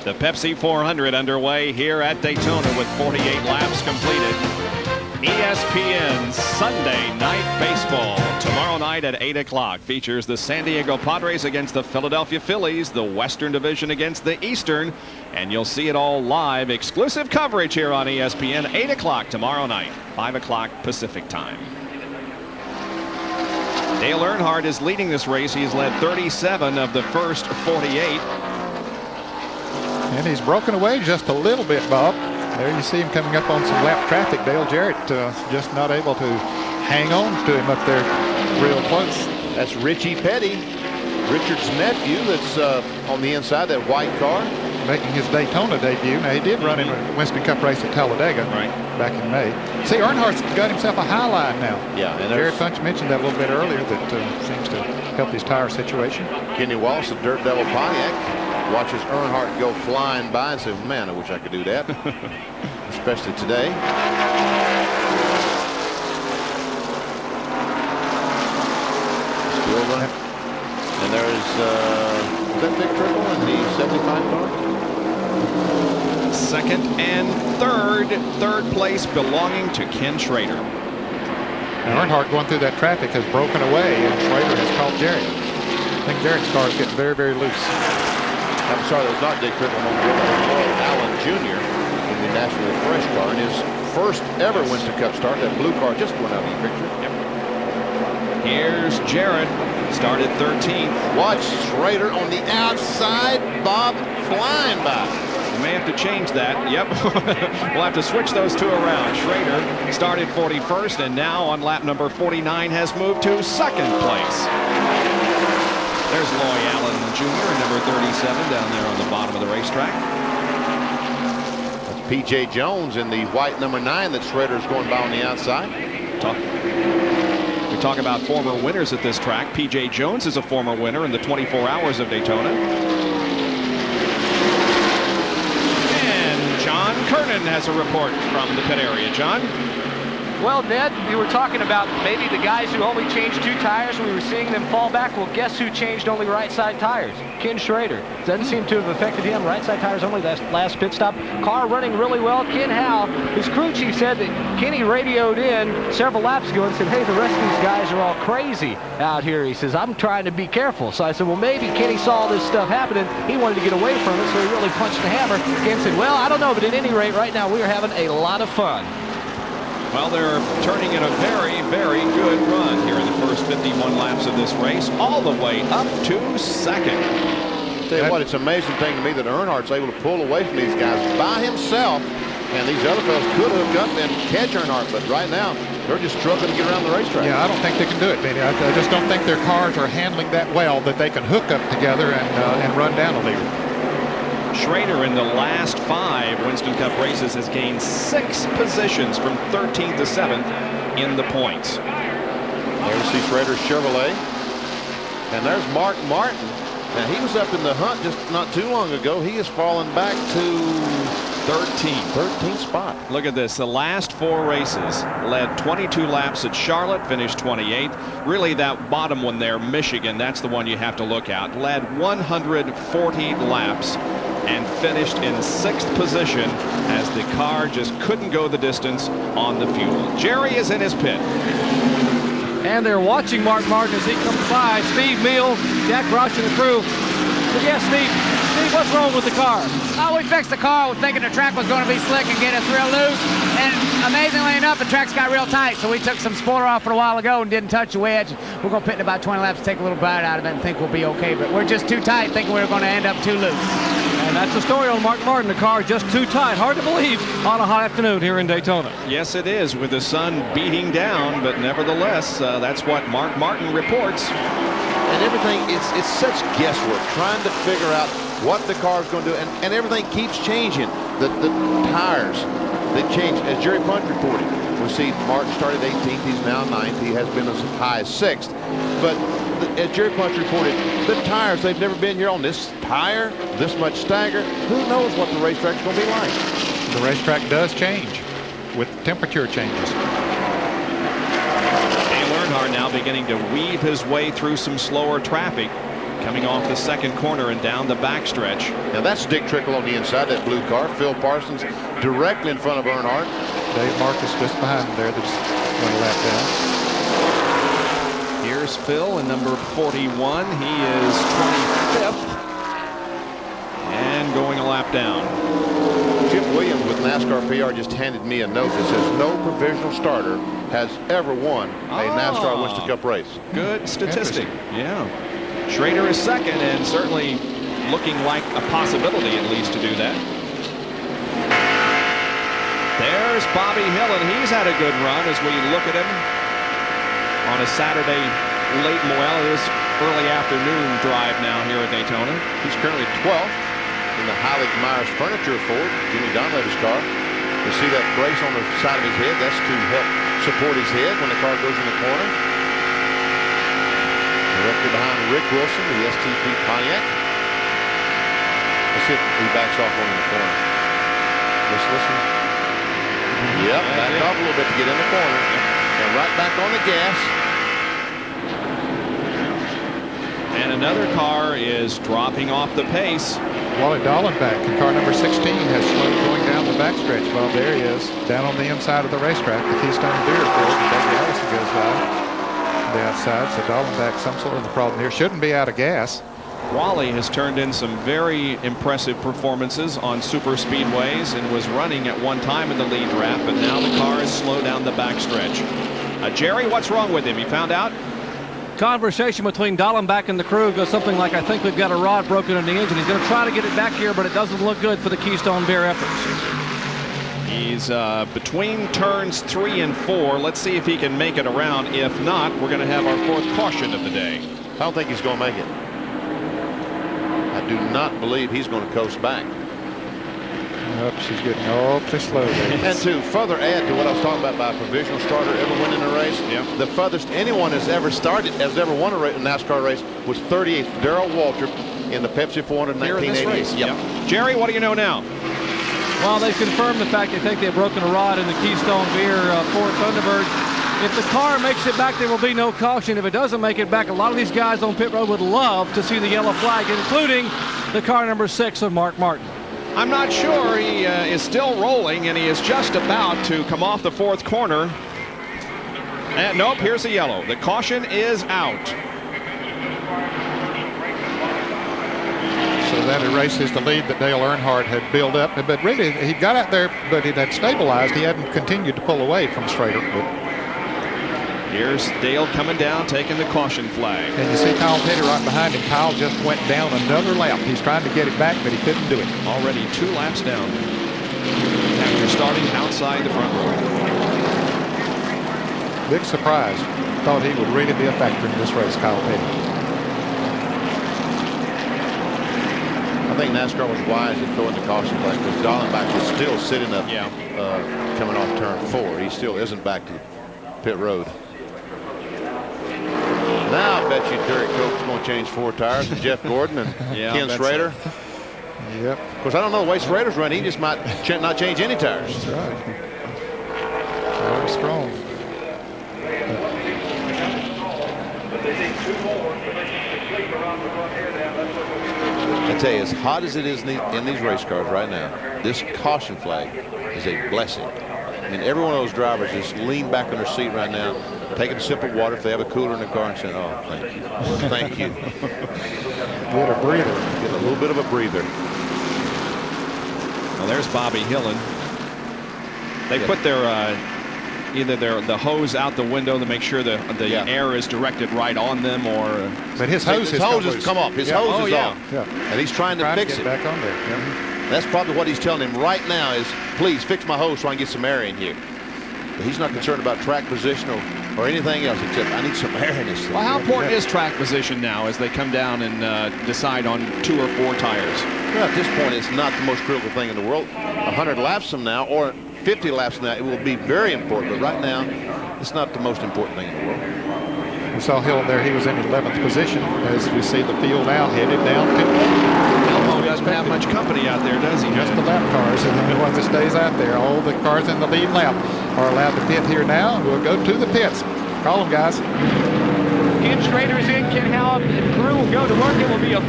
The Pepsi 400 underway here at Daytona with 48 laps completed. ESPN Sunday Night Baseball tomorrow night at 8 o'clock features the San Diego Padres against the Philadelphia Phillies, the Western Division against the Eastern, and you'll see it all live. Exclusive coverage here on ESPN, 8 o'clock tomorrow night, 5 o'clock Pacific time. Dale Earnhardt is leading this race. He's led 37 of the first 48. And he's broken away just a little bit, Bob. There you see him coming up on some lap traffic. Dale Jarrett just not able to hang on to him up there real close. That's Richie Petty, Richard's nephew, that's on the inside, that white car. Making his Daytona debut. Now, he did run in a Winston Cup race at Talladega back in May. See, Earnhardt's got himself a high line now. Yeah, and Jerry Punch mentioned that a little bit earlier, that seems to help his tire situation. Kenny Wallace, the Dirt Devil Pontiac, watches Earnhardt go flying by and says, man, I wish I could do that. Especially today. Still running. And there is that big triple in the 75 car? Second and third place belonging to Ken Schrader. Now, Earnhardt going through that traffic has broken away, and Schrader has called Jarrett. I think Jarrett's car is getting very, very loose. I'm sorry, there's not Dick Triple on board. Wally Allen Jr. in the National Fresh car in his first ever Winston Cup start. That blue car just went out of the picture. Yep. Here's Jarrett, started 13th. Watch Schrader on the outside, Bob, flying by. We may have to change that. Yep. We'll have to switch those two around. Schrader started 41st, and now on lap number 49 has moved to second place. There's Wally Allen Jr., number 37, down there on the bottom of the racetrack. That's P.J. Jones in the white number 9 that Schrader's going by on the outside. We talk about former winners at this track. P.J. Jones is a former winner in the 24 Hours of Daytona. And John Kernan has a report from the pit area. John? Well, Ned, we were talking about maybe the guys who only changed 2 tires. We were seeing them fall back. Well, guess who changed only right side tires? Ken Schrader. Doesn't seem to have affected him. Right side tires only, that last pit stop. Car running really well. Ken Howe, his crew chief, said that Kenny radioed in several laps ago and said, hey, the rest of these guys are all crazy out here. He says, I'm trying to be careful. So I said, well, maybe Kenny saw this stuff happening. He wanted to get away from it, so he really punched the hammer. Ken said, well, I don't know, but at any rate, right now, we are having a lot of fun. Well, they're turning in a very, very good run here in the first 51 laps of this race, all the way up to second. Tell you what, it's an amazing thing to me that Earnhardt's able to pull away from these guys by himself, and these other fellas could hook up and catch Earnhardt, but right now they're just struggling to get around the racetrack. Yeah, I don't think they can do it, Benny. I just don't think their cars are handling that well that they can hook up together and run down a leader. Schrader in the last 5 Winston Cup races has gained 6 positions from 13th to 7th in the points. There you see Schrader's Chevrolet. And there's Mark Martin. Now, he was up in the hunt just not too long ago. He has fallen back to 13th spot. Look at this. The last 4 races led 22 laps at Charlotte, finished 28th. Really, that bottom one there, Michigan, that's the one you have to look at. Led 140 laps and finished in 6th position as the car just couldn't go the distance on the fuel. Jerry is in his pit. And they're watching Mark Martin as he comes by. Steve Meal, Jack Roush and the crew. Yes, Steve, what's wrong with the car? Oh, we fixed the car thinking the track was going to be slick and get us real loose. And amazingly enough, the track's got real tight. So we took some spoiler off for a while ago and didn't touch the wedge. We're going to pit in about 20 laps, take a little bite out of it and think we'll be okay. But we're just too tight, thinking we're going to end up too loose. And that's the story on Mark Martin. The car just too tight. Hard to believe on a hot afternoon here in Daytona. Yes, it is, with the sun beating down, but nevertheless, that's what Mark Martin reports. And everything, it's such guesswork, trying to figure out what the car is going to do, and everything keeps changing. The tires, they change. As Jerry Punch reported, we see Martin started 18th, he's now 9th, he has been as high as 6th. But as Jerry Punch reported, the tires, they've never been here on this tire, this much stagger. Who knows what the racetrack's going to be like? The racetrack does change with temperature changes. Dale Earnhardt now beginning to weave his way through some slower traffic. coming off the second corner and down the backstretch. Now that's Dick Trickle on the inside, that blue car. Phil Parsons directly in front of Earnhardt. Dave Marcus just behind him there. That's going to lap down. Here's Phil in number 41. He is 25th and going a lap down. Jim Williams with NASCAR PR just handed me a note that says no provisional starter has ever won a NASCAR Winston Cup race. Good statistic. Yeah. Schrader is second and certainly looking like a possibility at least to do that. There's Bobby Hill, and he's had a good run as we look at him on a Saturday late, well, it is early afternoon drive now here at Daytona. He's currently 12th in the Heilig Myers Furniture Ford, Jimmy Donlevy's car. You see that brace on the side of his head? That's to help support his head when the car goes in the corner. Directly behind Rick Wilson, the STP Pontiac. Let's see if he backs off one in the corner. Let's listen. Yep, backed off a little bit to get in the corner. And right back on the gas. And another car is dropping off the pace. Wally Dallenbach in car number 16 has slowed going down the backstretch. Well, there he is, down on the inside of the racetrack. The Keystone Beer Ford. Dougie Allison goes by on the outside. So Dallenbach, some sort of the problem here. Shouldn't be out of gas. Wally has turned in some very impressive performances on super speedways and was running at one time in the lead wrap, but now the car is slow down the backstretch. Jerry, what's wrong with him? You found out? Conversation between Dallenbach and the crew goes something like, I think we've got a rod broken in the engine. He's going to try to get it back here, but it doesn't look good for the Keystone Beer efforts. He's between turns 3 and 4. Let's see if he can make it around. If not, we're going to have our fourth caution of the day. I don't think he's going to make it. I do not believe he's going to coast back. Nope, she's getting awfully slow there. And to further add to what I was talking about by a provisional starter ever winning a race, the furthest anyone has ever won a NASCAR race was 38th Darrell Waltrip in the Pepsi 400 in 1988. Yep. Jerry, what do you know now? Well, they've confirmed the fact they think they've broken a rod in the Keystone Beer Ford Thunderbird. If the car makes it back, there will be no caution. If it doesn't make it back, a lot of these guys on pit road would love to see the yellow flag, including the car number 6 of Mark Martin. I'm not sure. He is still rolling, and he is just about to come off the fourth corner. And nope, here's the yellow. The caution is out. So that erases the lead that Dale Earnhardt had built up. But really, he got out there, but it had stabilized. He hadn't continued to pull away from Schrader. But here's Dale coming down, taking the caution flag. and you see Kyle Petty right behind him. Kyle just went down another lap. He's trying to get it back, but he couldn't do it. Already 2 laps down after starting outside the front row. Big surprise. Thought he would really be a factor in this race, Kyle Petty. I think NASCAR was wise in throwing the caution flag because Dallenbach was still sitting up coming off turn 4. He still isn't back to pit road. Now I bet you Derek Cope's going to change 4 tires to Jeff Gordon and Ken Schrader. Yep. Of course, I don't know the way Schrader's running. He just might not change any tires. That's right. Very strong. I tell you, as hot as it is in these race cars right now, this caution flag is a blessing. I mean, every one of those drivers just lean back on their seat right now, taking a sip of water if they have a cooler in the car and saying, oh, thank you. Thank you. Get a breather. Get a little bit of a breather. Well, there's Bobby Hillen. They put their either the hose out the window to make sure the air is directed right on them, or but his hose has come off. His hose is off. Yeah. And he's trying to fix it. Back on there. Yeah. That's probably what he's telling him right now is, please fix my hose so I can get some air in here. But he's not concerned about track position or anything else except I need some air in this thing. Well, how important is track position now as they come down and decide on 2 or 4 tires? Well, at this point, it's not the most critical thing in the world. 100 laps from now or 50 laps from now, it will be very important. But right now, it's not the most important thing in the world. We saw Hill there. He was in 11th position. As we see the field now headed down pit road. Elmo doesn't have much company out there, does he? Just the lap cars, and the one that stays out there. All the cars in the lead lap are allowed to pit here now. We'll go to the pits. Call them, guys. Ken Schrader is in. Ken Howell and crew will go to work. It will be a